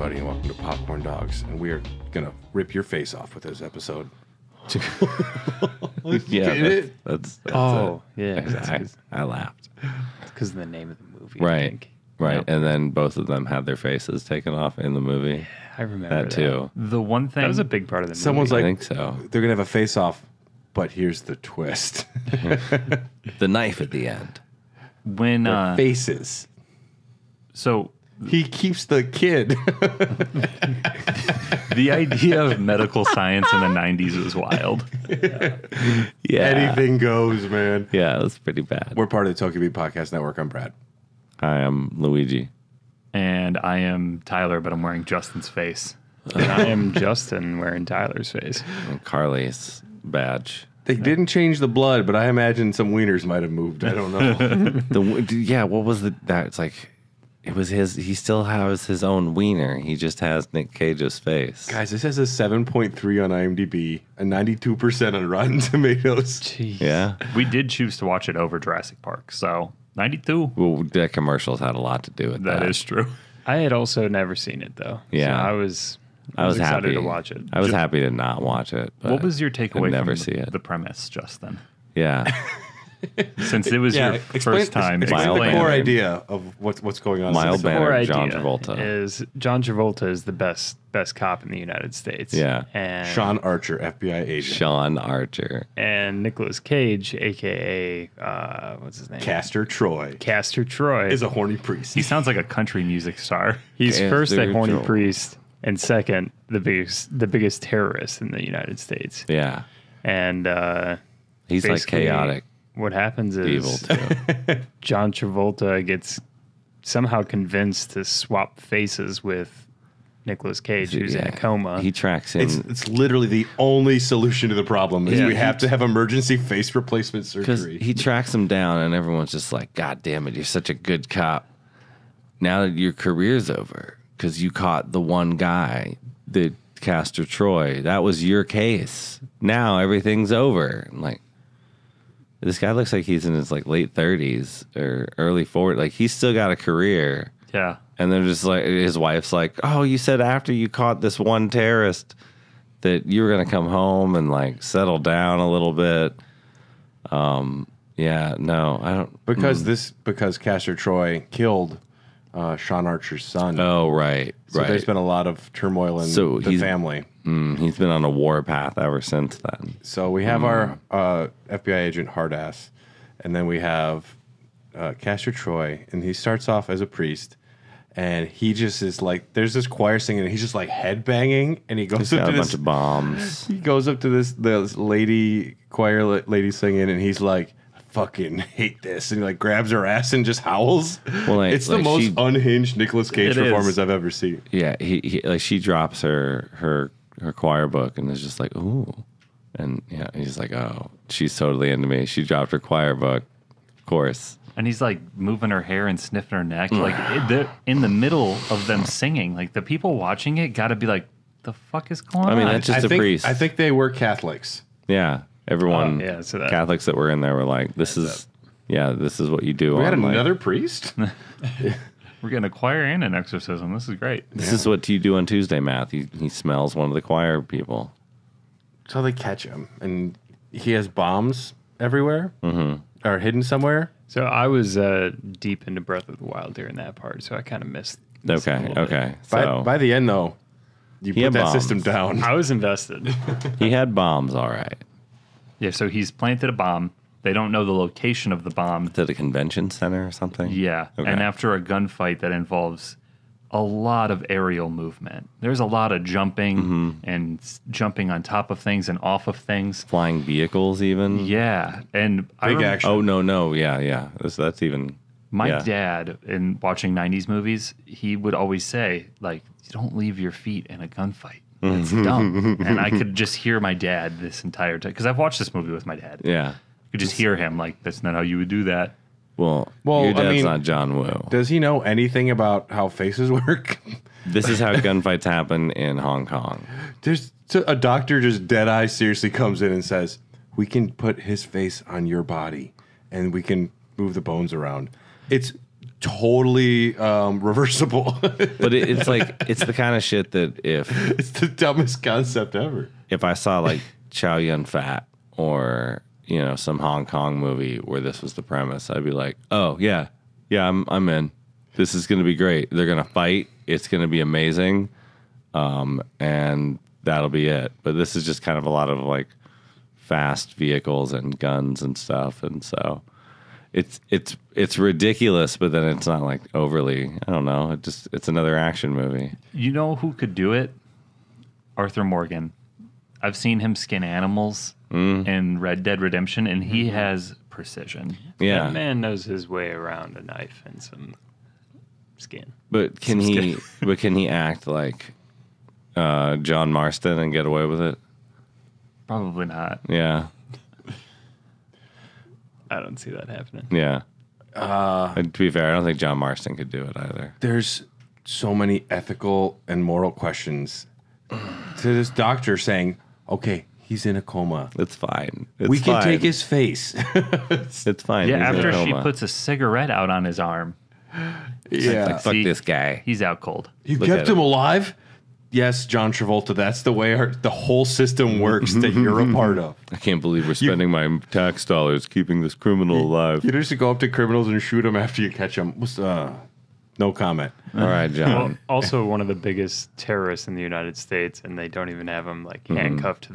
everybody, and welcome to Popcorn Dogs. And we are going to rip your face off with this episode. Yeah, that's yeah. I laughed. It's because of the name of the movie. Right, I think. right. Yep. And then both of them had their faces taken off in the movie. I remember that too. The one thing That was a big part of the movie. Someone's like, I think so. they're going to have a face off, but here's the twist. The knife at the end. when Their faces. so He keeps the kid. the idea of medical science in the 90s was wild. Yeah, Anything goes, man. Yeah, it was pretty bad. We're part of the Tokyo Beat Podcast Network. I'm Brad. I am Luigi. And I am Tyler, but I'm wearing Justin's face. And I am Justin wearing Tyler's face. And Carly's badge. They didn't change the blood, but I imagine some wieners might have moved. I don't know. Yeah, what was that? It's like, it was his. He still has his own wiener. He just has Nick Cage's face. Guys, this has a 7.3 on IMDb, a 92% on Rotten Tomatoes. Jeez. Yeah. We did choose to watch it over Jurassic Park, so 92. Well, the commercials had a lot to do with that. That is true. I had also never seen it though. Yeah. So I was excited happy to watch it. I was happy to not watch it. But What was your takeaway I'd never from see it. the premise, Justin? Yeah. Since it was your first time. Explain the Mild core mannered. idea of what's going on. Mild The core mannered idea John Travolta. is John Travolta is the best cop in the United States. Yeah. And Sean Archer, FBI agent. Sean Archer. and Nicolas Cage, aka what's his name? Castor Troy Castor Troy. is a horny priest. He sounds like a country music star. He's first a Castor horny Troy. priest, and second the biggest terrorist in the United States. Yeah. And He's like basically, chaotic What happens is evil too. John Travolta gets somehow convinced to swap faces with Nicolas Cage, who's in a coma. He tracks him It's literally the only solution to the problem is Yeah. we have to have emergency face replacement because surgery. he tracks him down, and everyone's just like, "God damn it, you're such a good cop." Now that your career's over, because you caught the one guy, the Castor Troy. That was your case. Now everything's over. I'm like, this guy looks like he's in his like late 30s or early 40s. Like he's still got a career. Yeah. And they're just like, his wife's like, "Oh, you said after you caught this one terrorist that you were going to come home and like settle down a little bit." Yeah, no, I don't. Because Castor Troy killed Sean Archer's son. Oh, right, So right. there's been a lot of turmoil in So the he's- family. He's been on a war path ever since then. So we have our FBI agent Hardass, and then we have Castor Troy, and he starts off as a priest, and he just is like, there's this choir singing, and he's just like headbanging, and he goes He's up got to a bunch this, of bombs. he goes up to this lady choir lady singing, and he's like, "I fucking hate this," and he like grabs her ass and just howls. Well, like- it's the like most she- unhinged Nicolas Cage It is. performance I've ever seen. Yeah, he like she drops her choir book and is just like, "Ooh," and yeah, he's like, "Oh, she's totally into me." She dropped her choir book, of course. And he's like moving her hair and sniffing her neck. Like in the middle of them singing, like the people watching it got to be like, the fuck is going on? I mean, that's just a priest. I think they were Catholics. Yeah, everyone, yeah, so that- Catholics that were in there were like, "This is what you do." We had on, like, another priest. We're getting a choir and an exorcism. This is great. This is what you do on Tuesday, Matt. He smells one of the choir people. So they catch him, and he has bombs everywhere, or hidden somewhere. So I was deep into Breath of the Wild during that part, so I kind of missed. it a Okay, little bit. okay. So By the end, though, you He put had that bombs. system down. I was invested. he had bombs, all right. Yeah, so he's planted a bomb. They don't know the location of the bomb. To the convention center or something. Yeah. Okay. And after a gunfight that involves a lot of aerial movement, there's a lot of jumping and jumping on top of things and off of things. Flying vehicles, even. Yeah. And Big action. Oh no, yeah. That's even. My yeah. dad, in watching 90s movies, he would always say, like, you don't leave your feet in a gunfight. That's dumb. And I could just hear my dad this entire time. Because I've watched this movie with my dad. Yeah. You could just hear him, like, that's not how you would do that. Well, Well, your I dad's mean- not John Woo. Does he know anything about how faces work? This is how gunfights happen in Hong Kong. There's a doctor just dead eye seriously comes in and says, "We can put his face on your body, and we can move the bones around." It's totally reversible. But it's like it's the kind of shit that it's the dumbest concept ever. if I saw like Chow Yun Fat or some Hong Kong movie where this was the premise, I'd be like, oh yeah, I'm in. This is going to be great. They're going to fight. It's going to be amazing, and that'll be it. But this is just kind of a lot of like fast vehicles and guns and stuff, and so it's ridiculous. But then it's not like overly. I don't know. It's another action movie. You know who could do it? Arthur Morgan. I've seen him skin animals in Red Dead Redemption, and he has precision. Yeah, That man knows his way around a knife and some skin. but can he act like John Marston and get away with it? Probably not. Yeah, I don't see that happening. yeah. And to be fair, I don't think John Marston could do it either. There's so many ethical and moral questions to this doctor saying, okay, he's in a coma. It's fine. We can take his face. It's fine. Yeah, He's in a after she coma. puts a cigarette out on his arm, Like, fuck See, this guy. he's out cold. You Look kept at him it. alive? Yes, John Travolta. That's the way the whole system works that you're a part of. I can't believe we're spending my tax dollars keeping this criminal alive. You just go up to criminals and shoot them after you catch them. No comment. All right, John. Also, one of the biggest terrorists in the United States, and they don't even have him like handcuffed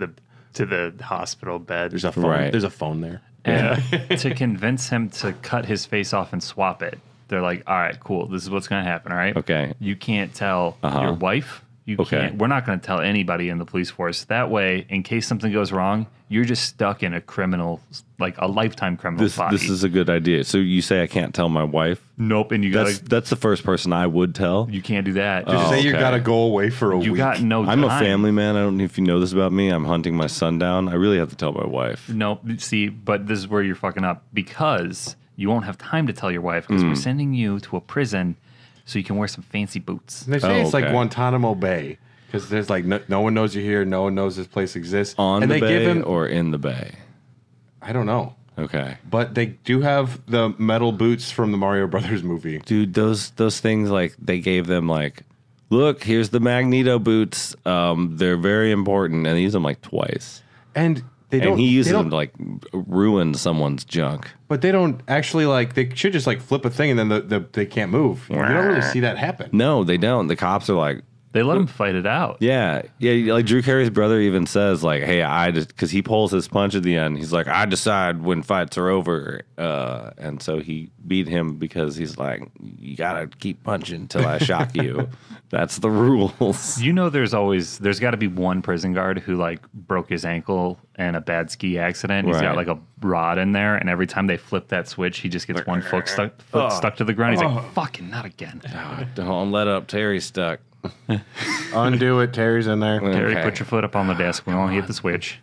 to the hospital bed. There's a phone. Right. There's a phone there. And to convince him to cut his face off and swap it, they're like, all right, cool. This is what's going to happen, all right? Okay. You can't tell your wife. You can't. We're not going to tell anybody in the police force. That way, in case something goes wrong, you're just stuck in a criminal, like a lifetime criminal body. This is a good idea. So you say I can't tell my wife? Nope. And you That's the first person I would tell. you can't do that. Just say you okay. got to go away for a you week. got no I'm time. a family man. I don't know if you know this about me. I'm hunting my son down. I really have to tell my wife. Nope. See, but this is where you're fucking up because you won't have time to tell your wife because we're sending you to a prison so you can wear some fancy boots. They say it's like okay. Guantanamo Bay because there's like no one knows you're here. No one knows this place exists. On and the they bay give him. or in the bay? I don't know. Okay. But they do have the metal boots from the Mario Brothers movie. Dude, those things, like, they gave them, like, look, here's the Magneto boots. They're very important. And they use them, like, twice. And they don't. And he uses they them don't- to, like, ruin someone's junk. But they don't actually like. They should just like flip a thing and then they can't move. You don't really see that happen. No, they don't. The cops are like, They let him fight it out. yeah. Like Drew Carey's brother even says, like, hey, I just, because he pulls his punch at the end. He's like, I decide when fights are over. And so he beat him because he's like, you got to keep punching until I shock you. That's the rules. You know, there's got to be one prison guard who like broke his ankle in a bad ski accident. He's got Right. like a rod in there, and every time they flip that switch, he just gets one foot stuck to the ground. He's like, "Fucking not again." Don't let up. Terry's stuck. Undo it. Terry's in there. Terry, Okay. put your foot up on the desk. We won't hit the switch.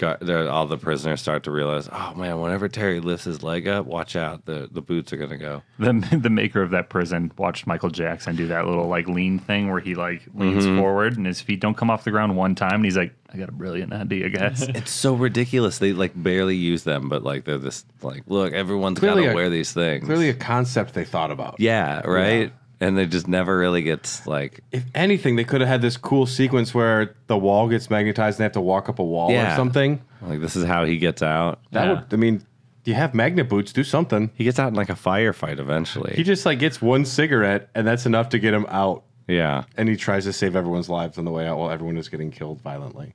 All the prisoners start to realize, oh man, whenever Terry lifts his leg up, watch out, the boots are gonna go. The maker of that prison watched Michael Jackson do that little like lean thing where he like leans forward and his feet don't come off the ground one time, and he's like, "I got a brilliant idea, guys." It's so ridiculous. They like barely use them, but like they're this like, look, everyone's Clearly gotta a- wear these things. Clearly a concept they thought about. Yeah, right. And they just never really gets like, If anything, they could have had this cool sequence where the wall gets magnetized and they have to walk up a wall or something. this is how he gets out. That would. I mean, you have magnet boots. Do something. He gets out in like a firefight eventually. He just like gets one cigarette and that's enough to get him out. yeah. And he tries to save everyone's lives on the way out while everyone is getting killed violently.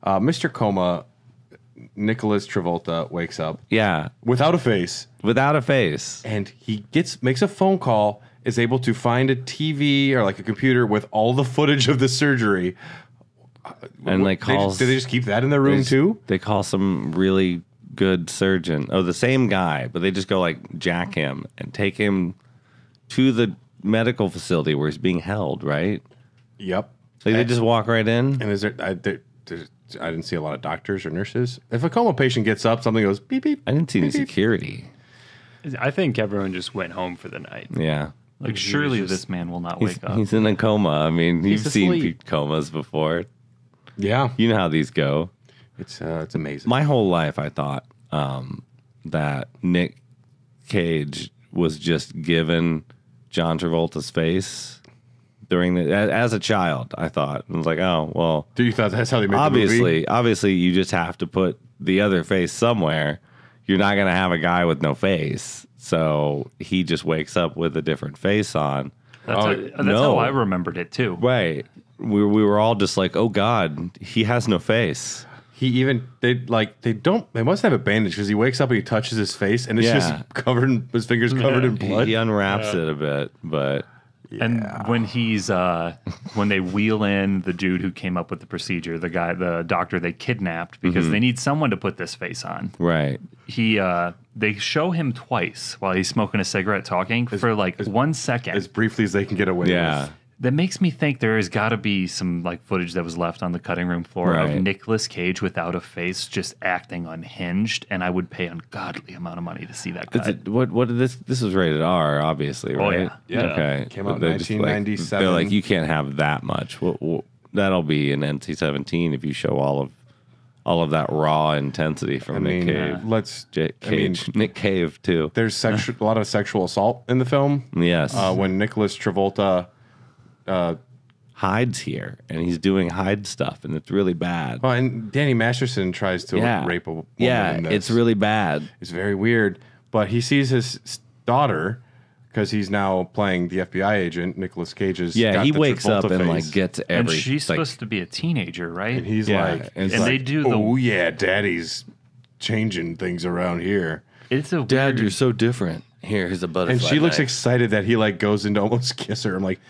Mr. Coma, Nicolas Travolta, wakes up Yeah. without a face, Without a face. and he makes a phone call, is able to find a TV or like a computer with all the footage of the surgery. And like calls. Do they just keep that in their room too? They call some really good surgeon. Oh, the same guy, but they just go like jack him and take him to the medical facility where he's being held, right? Yep. Like they just walk right in. And is there? I didn't see a lot of doctors or nurses. If a coma patient gets up, something goes beep beep. I didn't see any beep, beep. security. I think everyone just went home for the night. Yeah. Like, surely this man will not wake up. He's in a coma. I mean, you've He's seen asleep. comas before. Yeah, You know how these go. it's amazing. My whole life, I thought that Nick Cage was just given John Travolta's face during as a child. I thought I was like, oh well. Do you thought that's how they made the movie? Obviously, you just have to put the other face somewhere. You're not gonna have a guy with no face, so he just wakes up with a different face on. That's how I remembered it too. Right. We were all just like, oh God, he has no face. They must have a bandage because he wakes up and he touches his face and it's just his fingers covered in blood. He unwraps it a bit, but and when when they wheel in the dude who came up with the procedure, the doctor they kidnapped because they need someone to put this face on. Right. They show him twice while he's smoking a cigarette talking for 1 second. As briefly as they can get away with. That makes me think there has got to be some footage that was left on the cutting room floor of Nicolas Cage without a face, just acting unhinged, and I would pay an ungodly amount of money to see that cut. What did this? This was rated R, obviously, right? Oh yeah. Okay. Came out in 1997. They're like, you can't have that much. That'll be an NC-17 if you show all of that raw intensity from Nick Cage. Nick Cave too. There's a lot of sexual assault in the film. Yes. When Nicolas Travolta hides here, and he's doing hide stuff, and it's really bad. Oh, and Danny Masterson tries to rape a woman. Yeah, it's really bad. It's very weird. But he sees his daughter because he's now playing the FBI agent. Nicolas Cage's he wakes Travolta up and face. gets and she's supposed to be a teenager, right? And he's they do oh yeah, Daddy's changing things around here. It's a Dad, weird, you're so different. Here's a butterfly. And she looks knife. excited that he goes in to almost kiss her. I'm like,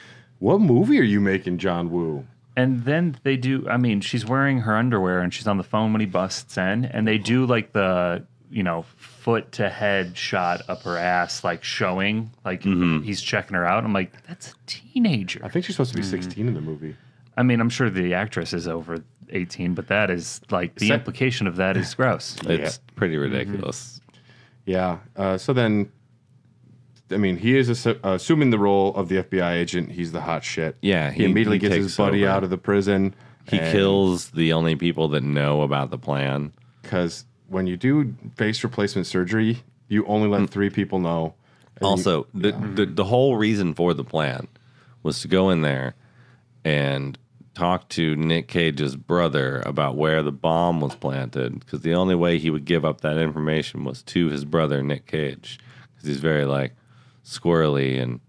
what movie are you making, John Woo? And then they do. I mean, she's wearing her underwear and she's on the phone when he busts in, and they do the foot to head shot up her ass, showing he's checking her out. I'm like, that's a teenager. I think she's supposed to be 16 in the movie. I mean, I'm sure the actress is over 18, but that is the implication of that is gross. It's pretty ridiculous. Yeah. So then, I mean, he is assuming the role of the FBI agent. He's the hot shit. Yeah, he immediately gets his buddy out of the prison. He kills the only people that know about the plan. Because when you do face replacement surgery, you only let 3 people know. Also, the whole reason for the plan was to go in there and talk to Nick Cage's brother about where the bomb was planted. Because the only way he would give up that information was to his brother, Nick Cage. Because he's very squirrely and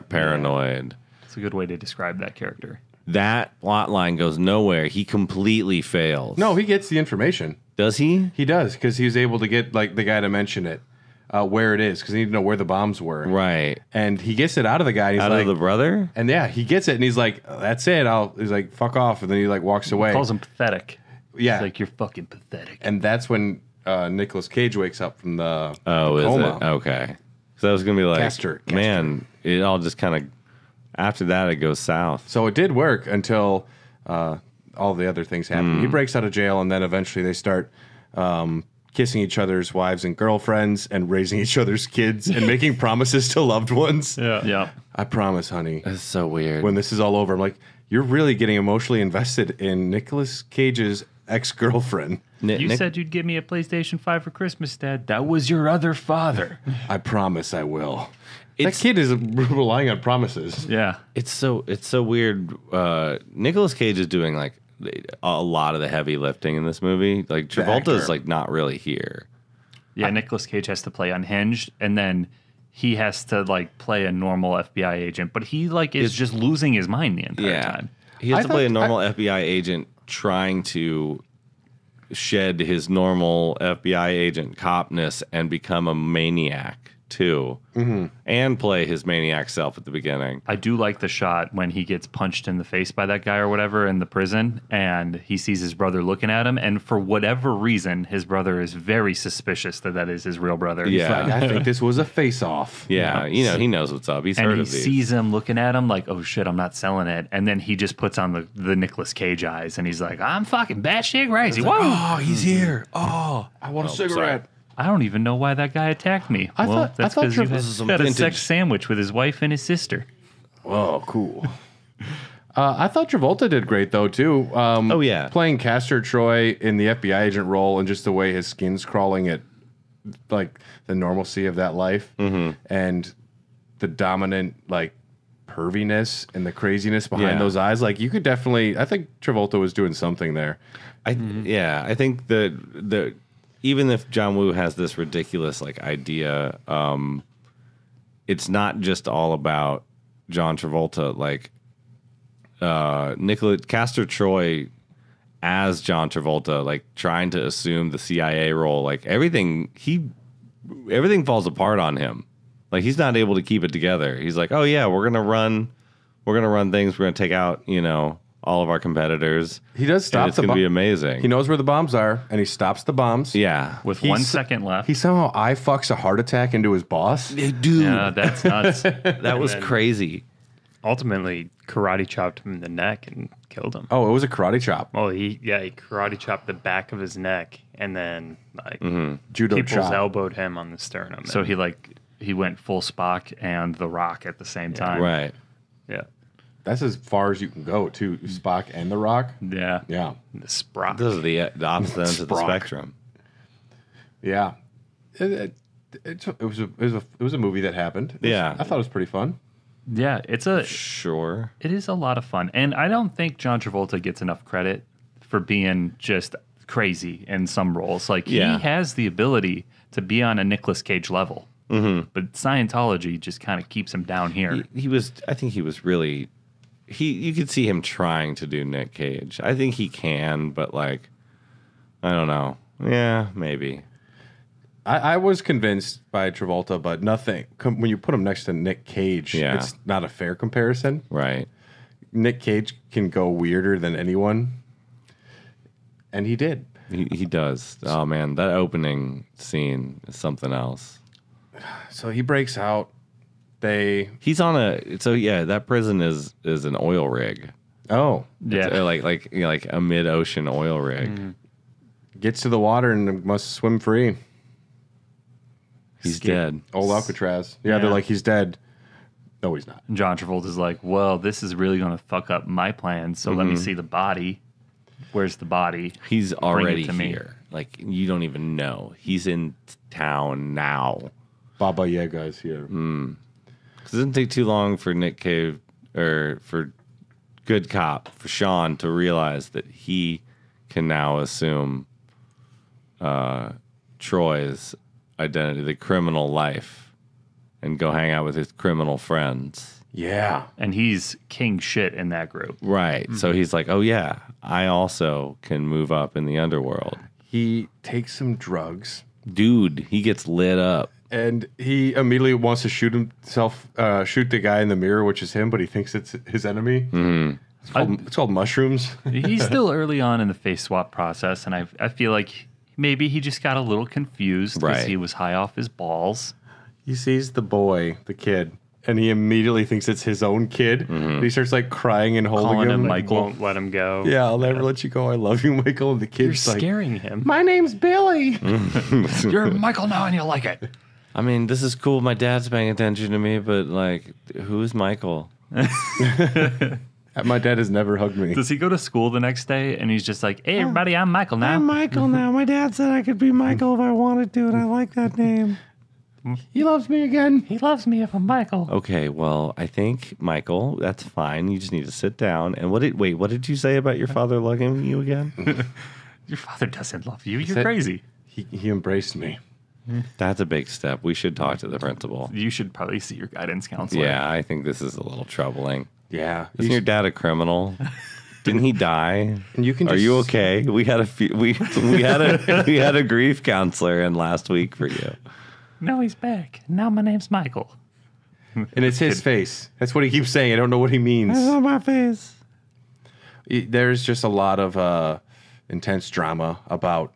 paranoid. It's a good way to describe that character. That plot line goes nowhere. He completely fails. No, he gets the information. Does he? He does, because he was able to get the guy to mention it, where it is, because he needed to know where the bombs were. Right. And he gets it out of the guy. And he's out of the brother? And he gets it, and he's like, that's it. He's like, fuck off. And then he walks away. He calls him pathetic. Yeah. He's like, you're fucking pathetic. And that's when Nicolas Cage wakes up from the coma. Is it? Okay. So that was going to be Castor. Man, it all just kind of, after that, it goes south. So it did work until all the other things happen. He breaks out of jail, and then eventually they start kissing each other's wives and girlfriends and raising each other's kids and making promises to loved ones. Yeah. I promise, honey. That's so weird. When this is all over, I'm like, you're really getting emotionally invested in Nicolas Cage's ex-girlfriend. You said you'd give me a PlayStation 5 for Christmas, Dad. That was your other father. I promise I will. That kid is relying on promises. Yeah. It's so weird. Nicolas Cage is doing a lot of the heavy lifting in this movie. Travolta's not really here. Yeah, Nicolas Cage has to play unhinged, and then he has to play a normal FBI agent, but he is just losing his mind the entire time. He has to play a normal FBI agent trying to shed his normal FBI agent copness and become a maniac too, and play his maniac self at the beginning. I do like the shot when he gets punched in the face by that guy or whatever in the prison, and he sees his brother looking at him, and for whatever reason, his brother is very suspicious that is his real brother. Yeah. I think this was a face-off. Yeah, he knows what's up. He's heard of these. And he sees him looking at him like, oh shit, I'm not selling it. And then he just puts on the Nicolas Cage eyes, and he's like, I'm fucking batshit crazy. Whoa! Oh, he's here. Oh, I want a cigarette. Sorry. I don't even know why that guy attacked me. I thought that's because you had a vintage sex sandwich with his wife and his sister. Oh, cool. I thought Travolta did great, though, too. Oh, yeah. Playing Castor Troy in the FBI agent role and just the way his skin's crawling at like the normalcy of that life and the dominant like perviness and the craziness behind those eyes. Like you could definitely, I think Travolta was doing something there. I think the even if John Woo has this ridiculous like idea, it's not just all about John Travolta. Like Castor Troy as John Travolta, like trying to assume the CIA role, like everything falls apart on him. Like he's not able to keep it together. He's like, oh yeah, we're gonna run things. We're gonna take out, all of our competitors. He does stop. It's gonna be amazing. He knows where the bombs are, and he stops the bombs. Yeah, with 1 second left. He somehow eye fucks a heart attack into his boss. Dude, yeah, that's nuts. That was crazy. Ultimately, karate chopped him in the neck and killed him. Oh, it was a karate chop. Well, he karate chopped the back of his neck and then like Judo people's chop. elbowed him on the sternum. So he went full Spock and The Rock at the same time. Right. Yeah. That's as far as you can go, too. Spock and The Rock. Yeah. Yeah. The sprock. Those are the opposite ends of the Sprock. spectrum. Yeah. It was a movie that happened. Yeah. I thought it was pretty fun. Yeah, Sure. it is a lot of fun. And I don't think John Travolta gets enough credit for being just crazy in some roles. Like he has the ability to be on a Nicolas Cage level. Mm-hmm. But Scientology just kind of keeps him down here. I think he was really you could see him trying to do Nick Cage. I think he can, but like I don't know. Yeah, maybe. I was convinced by Travolta, but nothing. When you put him next to Nick Cage, it's not a fair comparison. Right. Nick Cage can go weirder than anyone, and he did. He does. Oh man, that opening scene is something else. So he breaks out. He's on that prison is an oil rig. Oh, Yeah. It's like a mid-ocean oil rig. gets to the water and must swim free. He's dead. Old Alcatraz. Yeah, they're like, he's dead. No, he's not. John Travolta's like, well, this is really going to fuck up my plans. So let me see the body. Where's the body? He's already to me. here. Like, you don't even know. He's in town now. Baba Yaga is here. Because it doesn't take too long for Nick Cave, or for Good Cop, for Sean to realize that he can now assume Troy's identity, the criminal life, and go hang out with his criminal friends. Yeah. And he's king shit in that group. Right. So he's like, oh, yeah, I also can move up in the underworld. He takes some drugs. Dude, he gets lit up. And he immediately wants to shoot himself, shoot the guy in the mirror, which is him, but he thinks it's his enemy. It's called mushrooms. He's still early on in the face swap process, and I feel like maybe he just got a little confused because he was high off his balls. He sees the boy, the kid, and he immediately thinks it's his own kid. And he starts like crying and holding Calling him. him Like, Michael. Won't let him go. yeah, I'll never let you go. I love you, Michael. And the You're kid's like, scaring him. my name's Billy. You're Michael now, and you like it. I mean, this is cool. My dad's paying attention to me, but like, who is Michael? My dad has never hugged me. Does he go to school the next day and he's just like, hey, everybody, I'm Michael now? I'm Michael now. My dad said I could be Michael if I wanted to, and I like that name. He loves me again. He loves me if I'm Michael. Okay, well, I think, Michael, that's fine. You just need to sit down. And what did you say about your father loving you again? Your father doesn't love you. You're said- crazy. He embraced me. That's a big step. We should talk to the principal. You should probably see your guidance counselor. Yeah, I think this is a little troubling. Yeah. Isn't your dad a criminal? Didn't he die? And you can Are just- you okay? We had we had a grief counselor in last week for you. Now he's back. Now my name's Michael. And it's his face. That's what he keeps saying. I don't know what he means. on my face. There's just a lot of intense drama about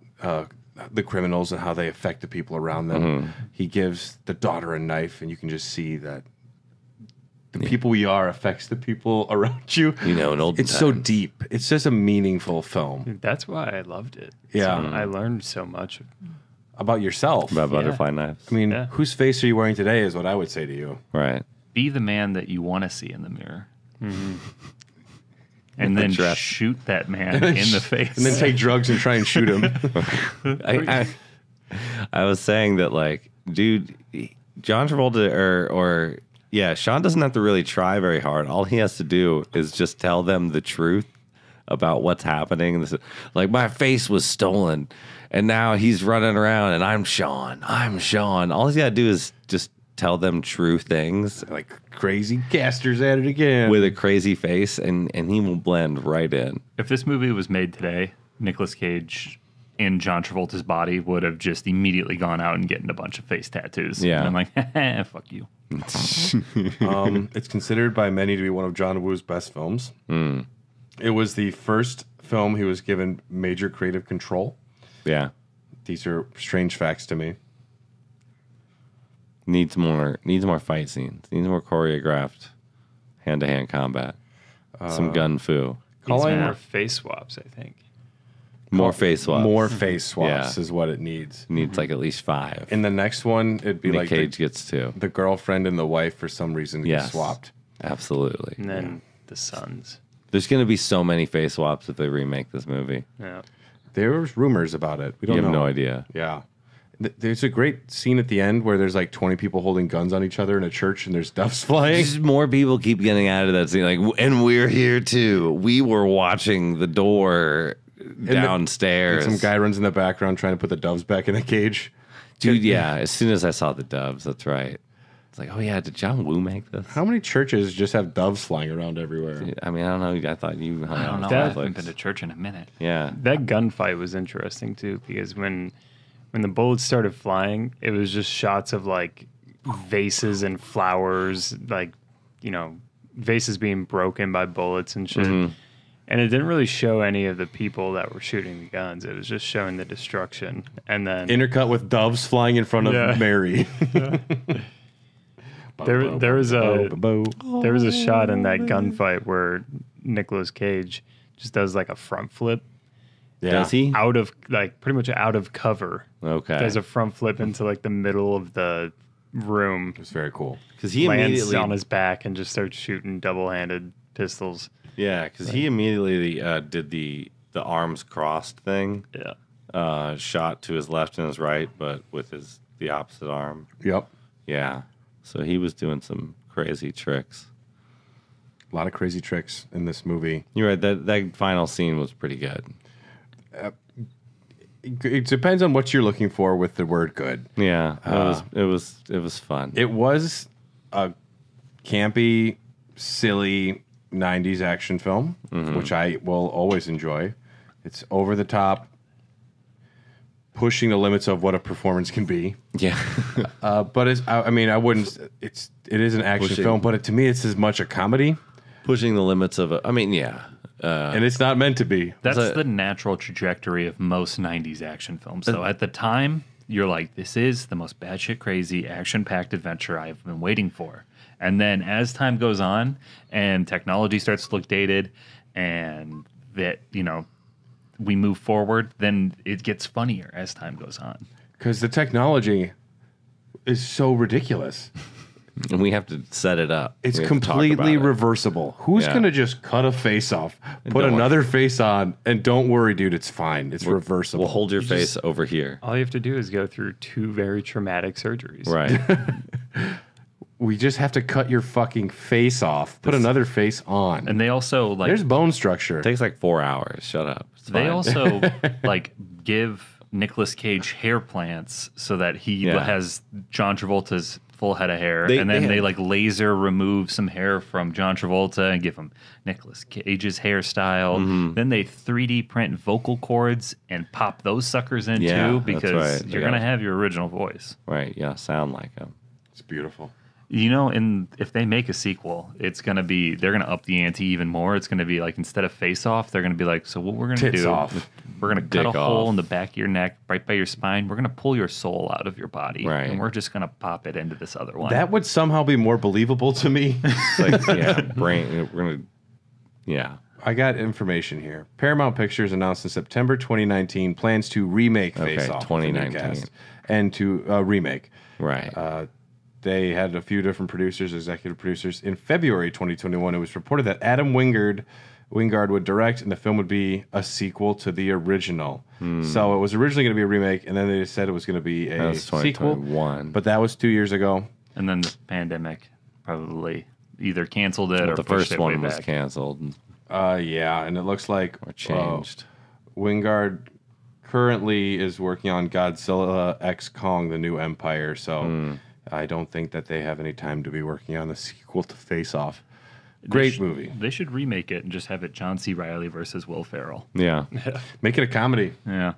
the criminals and how they affect the people around them. He gives the daughter a knife, and you can just see that the people we are affects the people around you. You know, an old. It's so deep. It's just a meaningful film That's why I loved it. Yeah. I learned so much. about yourself. about butterfly knives. I mean, Yeah. whose face are you wearing today is what I would say to you. Right. Be the man that you want to see in the mirror. And then dress. shoot that man in the face. And then take drugs and try and shoot him. I was saying that, like, dude, John Travolta or Sean doesn't have to really try very hard. All he has to do is just tell them the truth about what's happening. Like, my face was stolen, and now he's running around, and I'm Sean. All he's got to do is just tell them true things. Like, crazy Castor's at it again. With a crazy face, and he will blend right in. If this movie was made today, Nicolas Cage in John Travolta's body would have just immediately gone out and gotten a bunch of face tattoos. Yeah. And I'm like, fuck you. It's considered by many to be one of John Woo's best films. It was the first film he was given major creative control. Yeah. These are strange facts to me. Needs more fight scenes. Needs more choreographed hand-to-hand combat. Some gun fu. Needs more face swaps, I think. More face swaps. More face swaps is what it needs. Needs like at least 5. In the next one, it'd be Nick like Cage gets 2. The girlfriend and the wife for some reason get Yes. swapped. Absolutely. And then the sons. There's going to be so many face swaps if they remake this movie. Yeah. There's rumors about it. We don't You have know. no idea. Yeah. There's a great scene at the end where there's like 20 people holding guns on each other in a church and there's doves flying. Just more people keep getting out of that scene. Like, and we're here too. We were watching the door downstairs. And some guy runs in the background trying to put the doves back in the cage. Dude, yeah. As soon as I saw the doves, that's right. It's like, oh yeah, did John Woo make this? How many churches just have doves flying around everywhere? I mean, I don't know. I thought you. I don't know. I haven't been to church in a minute. Yeah. That gunfight was interesting too, because when the bullets started flying, it was just shots of like vases and flowers, like, you know, vases being broken by bullets and shit. Mm-hmm. And it didn't really show any of the people that were shooting the guns. It was just showing the destruction. And then Intercut with doves flying in front of Mary. there was a shot in that gunfight where Nicolas Cage just does like a front flip. Yeah. Does he? Out of, like, pretty much out of cover. Okay. Does a front flip into like the middle of the room. It's very cool. Because he Lands immediately on his back and just starts shooting double-handed pistols. Yeah, because he immediately did the arms crossed thing. Yeah. Shot to his left and his right, but with the opposite arm. Yep. Yeah. So he was doing some crazy tricks. A lot of crazy tricks in this movie. You're right. That final scene was pretty good. It depends on what you're looking for with the word good. Yeah. It was fun. It was a campy, silly 90s action film, which I will always enjoy. It's over the top, pushing the limits of what a performance can be. Yeah. But I wouldn't. It is an action film, but to me, it's as much a comedy, Pushing the limits of yeah. and it's not meant to be. That's the natural trajectory of most 90s action films. So at the time, you're like, this is the most batshit crazy, action-packed adventure I've been waiting for. And then as time goes on and technology starts to look dated and that, you know, we move forward, then it gets funnier as time goes on. Because the technology is so ridiculous. And we have to set it up. It's We have to talk completely about it. reversible. Who's Yeah. going to just cut a face off, put don't another face on, and don't worry, dude, it's fine. It's reversible. We'll hold your face over here. All you have to do is go through 2 very traumatic surgeries. Right. We just have to cut your fucking face off, put another face on. And they also, like, There's bone structure. It takes like 4 hours. Shut up. It's they fine. also, like, give Nicolas Cage hair plants so that he has John Travolta's full head of hair, and then they like laser remove some hair from John Travolta and give him Nicolas Cage's hairstyle. Then they 3D print vocal cords and pop those suckers in too, because right. you're gonna have your original voice. Right. Yeah. Sound like him. It's beautiful. You know, and if they make a sequel, it's gonna be they're gonna up the ante even more. It's gonna be like instead of face off, they're gonna be like, so what we're gonna Tits do? off. We're gonna cut Dick a hole off. in the back of your neck, right by your spine. We're gonna pull your soul out of your body, Right. and we're just gonna pop it into this other one. That would somehow be more believable to me. It's like, brain. We're gonna. Yeah. I got information here. Paramount Pictures announced in September 2019 plans to remake Face Off, 2019. and to remake. Right. They had a few different producers, executive producers. In February 2021, it was reported that Adam Wingard Wingard would direct, and the film would be a sequel to the original. So it was originally going to be a remake, and then they said it was going to be a sequel. But that was 2 years ago. And then the pandemic probably either canceled it or the pushed first it one way was back. canceled Yeah, and it looks like or changed. Wingard currently is working on Godzilla X Kong: The New Empire. So I don't think that they have any time to be working on the sequel to Face Off. Great movie. They should remake it and just have it John C. Reilly versus Will Ferrell. Yeah. Make it a comedy. Yeah.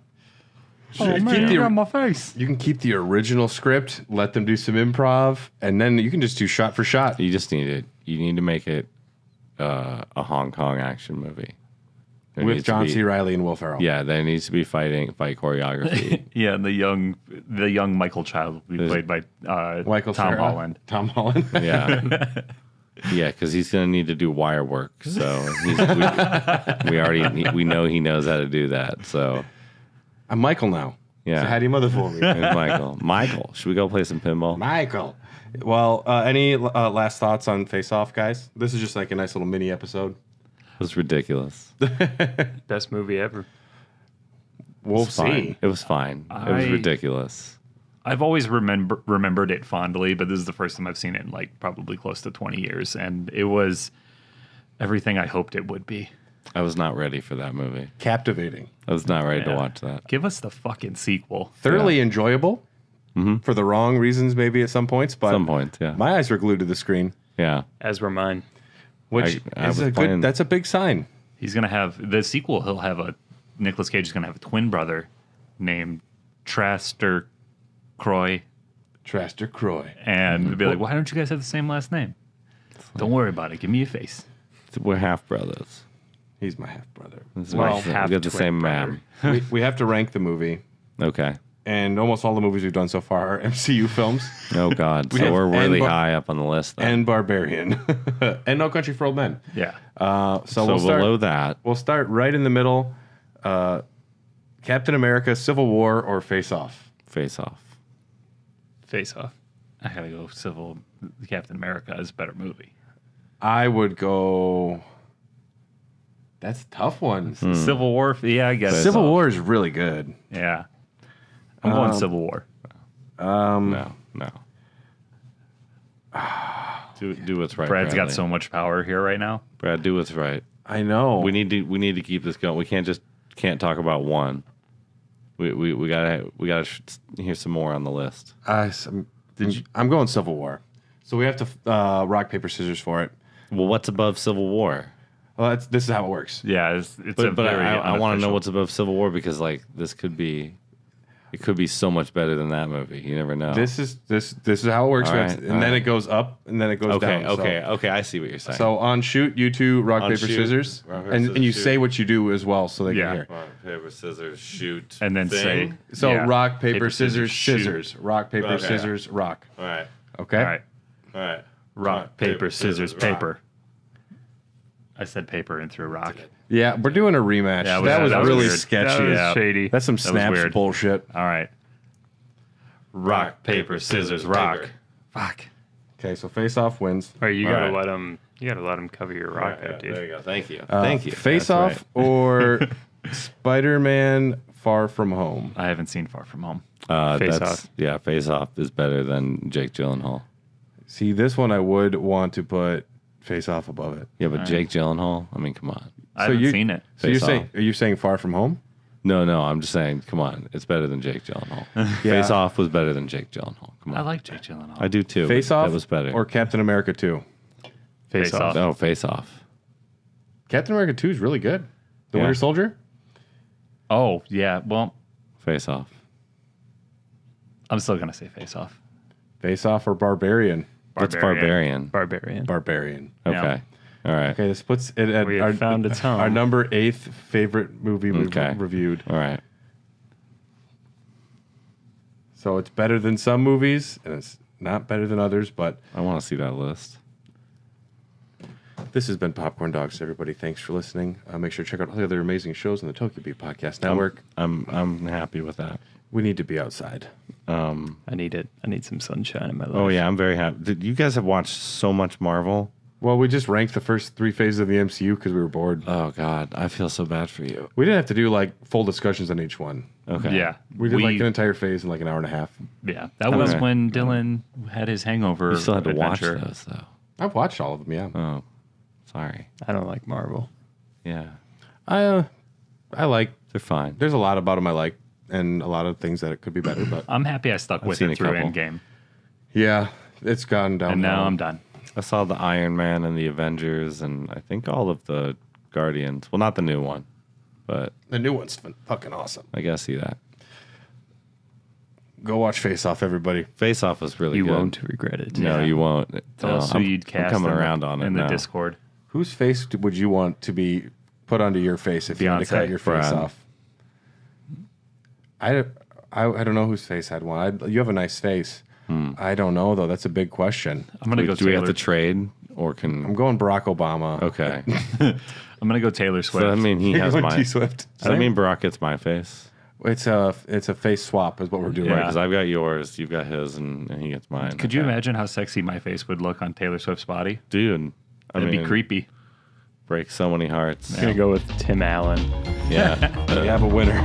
My face. You can keep the original script, let them do some improv, and then you can just do shot for shot. You just need it. You need to make it a Hong Kong action movie. There With needs to John be- C. Reilly and Will Ferrell. Yeah, there needs to be fight choreography. Yeah, and the young Michael Child will be played by Michael Tom Cera. Holland. Tom Holland. Yeah. Yeah, because he's going to need to do wire work. So we know he knows how to do that. So I'm Michael now. Yeah. So how do you mother for me? here's Michael. Michael, should we go play some pinball? Michael. Well, any last thoughts on Face Off, guys? This is just like a nice little mini episode. It was ridiculous. Best movie ever. We'll Fine. see. It was fine. It was ridiculous. I've always remembered it fondly, but this is the first time I've seen it in like probably close to 20 years, and it was everything I hoped it would be. I was not ready for that movie. Captivating. I was not ready to Yeah. watch that. Give us the fucking sequel. Thoroughly enjoyable. For the wrong reasons, maybe at some points. But Some points, yeah. my eyes were glued to the screen, Yeah. As were mine. which I is was a playing- good. That's a big sign. He's gonna have the sequel. He'll have Nicolas Cage is gonna have a twin brother named Traster Troy, Traster Croy. and be like, "Why don't you guys have the same last name?" Don't worry about it. Give me a face. We're half brothers. He's my half brother. Well, we half got the twin same brother. map. we have to rank the movie, Okay. and almost all the movies we've done so far are MCU films. Oh God. have- So we're really and- high up on the list. Then. And Barbarian, and No Country for Old Men. Yeah. So so we'll start. below that, We'll start right in the middle. Captain America: Civil War or Face Off. Face Off. Face Off. I gotta go. Captain America is a better movie. I would go. That's a tough one. Civil War. Yeah, I guess. Civil War is really good. Yeah. I'm going Civil War. No. Do what's right. Brad's got Bradley. so much power here right now. Brad, do what's right. I know. We need to keep this going. We can't talk about one. We gotta hear some more on the list. I'm going Civil War. So we have to rock paper scissors for it. Well, what's above Civil War? Well, this is how it works. Yeah, it's a But very I want to know unofficial- what's above Civil War because like it could be so much better than that movie. You never know. This is how it works. All right, and all then right. it goes up, and then it goes okay, down. okay. I see what you're saying. So on shoot, you two rock On paper shoot, scissors, rock, paper, and scissors, you shoot. say what you do as well, so they Yeah. can hear. rock, paper, scissors, shoot, and then thing. say So yeah. rock paper, scissors, shoot. scissors. Rock paper, Okay. scissors, rock. All right, Okay. All right. all right. Rock, paper, scissors, rock. paper. I said paper and threw rock. Yeah, we're doing a rematch. Yeah, that was really weird. sketchy. That was Yeah. shady. That's some That was snaps weird. bullshit. All right. Rock, paper, scissors, rock. paper. Fuck. Okay, so face off wins. All right, you All gotta right. let him. You gotta let him cover your rock Yeah, out, dude. there you go. Thank you. Thank you. Face That's off or Spider-Man: Far From Home. I haven't seen Far From Home. Face that's, Off. Yeah, Face Off is better than Jake Gyllenhaal. See, this one I would want to put Face Off above it. Yeah, but Jake Gyllenhaal. I mean, come on. I haven't seen it. So you're Face saying Off. are you saying Far From Home? No, I'm just saying. Come on, it's better than Jake Gyllenhaal. Yeah. Face Off was better than Jake Gyllenhaal. Come on. I like Jake Gyllenhaal. I do too. Face but Off That was better. or Captain America 2? Face off. No, Face Off. Captain America 2 is really good. The Yeah. Winter Soldier? Oh, yeah. Well, Face Off. I'm still going to say Face Off. Face Off or Barbarian? What's Barbarian? Barbarian. Barbarian. Okay. Yeah. All right. Okay, this puts it at We have found its home. our number 8th favorite movie we've Okay. reviewed. All right. So it's better than some movies, and it's not better than others, but I want to see that list. this has been Popcorn Dogs, everybody. Thanks for listening. Make sure to check out all the other amazing shows on the Tokyo Beat Podcast Network. I'm happy with that. We need to be outside. I need it. I need some sunshine in my life. Oh yeah, I'm very happy. You guys have watched so much Marvel. Well, we just ranked the first 3 phases of the MCU because we were bored. Oh God, I feel so bad for you. We didn't have to do like full discussions on each one. Okay. Yeah. We did like an entire phase in like an hour and a half. Yeah. That was Okay. when Dylan had his hangover. You still had to adventure. watch those though. I've watched all of them. Yeah, Oh, sorry. I don't like Marvel. Yeah, I like. they're fine. There's a lot about them I like, and a lot of things that it could be better. But I'm happy I stuck with seen it a through couple. Endgame. yeah, it's gone down. And now I'm done. I saw the Iron Man and the Avengers, and I think all of the Guardians. Well, not the new one, but The new one's fucking awesome. I guess see that. Go watch Face Off, everybody. Face Off was really You good. won't regret it. No, Yeah. you won't. Tell us who you'd I'm cast coming in around the, on it in the now. Discord. Whose face would you want to be put onto your face if you had to Beyonce. cut your face Brad. off? I don't know whose face I'd want. You have a nice face. I don't know though. That's a big question. I'm gonna go. Do we have Taylor. to trade, or I'm can? going Barack Obama. Okay. I'm gonna go Taylor So Swift. that mean he You're has going my. Does T-Swift. that mean Barack gets my face? It's a face swap is what we're doing. Yeah. Because I've got yours, you've got his, and he gets mine. Could you Okay. imagine how sexy my face would look on Taylor Swift's body? Dude? That'd be creepy. Break so many hearts. I'm gonna go with Tim Allen. Yeah. You have a winner.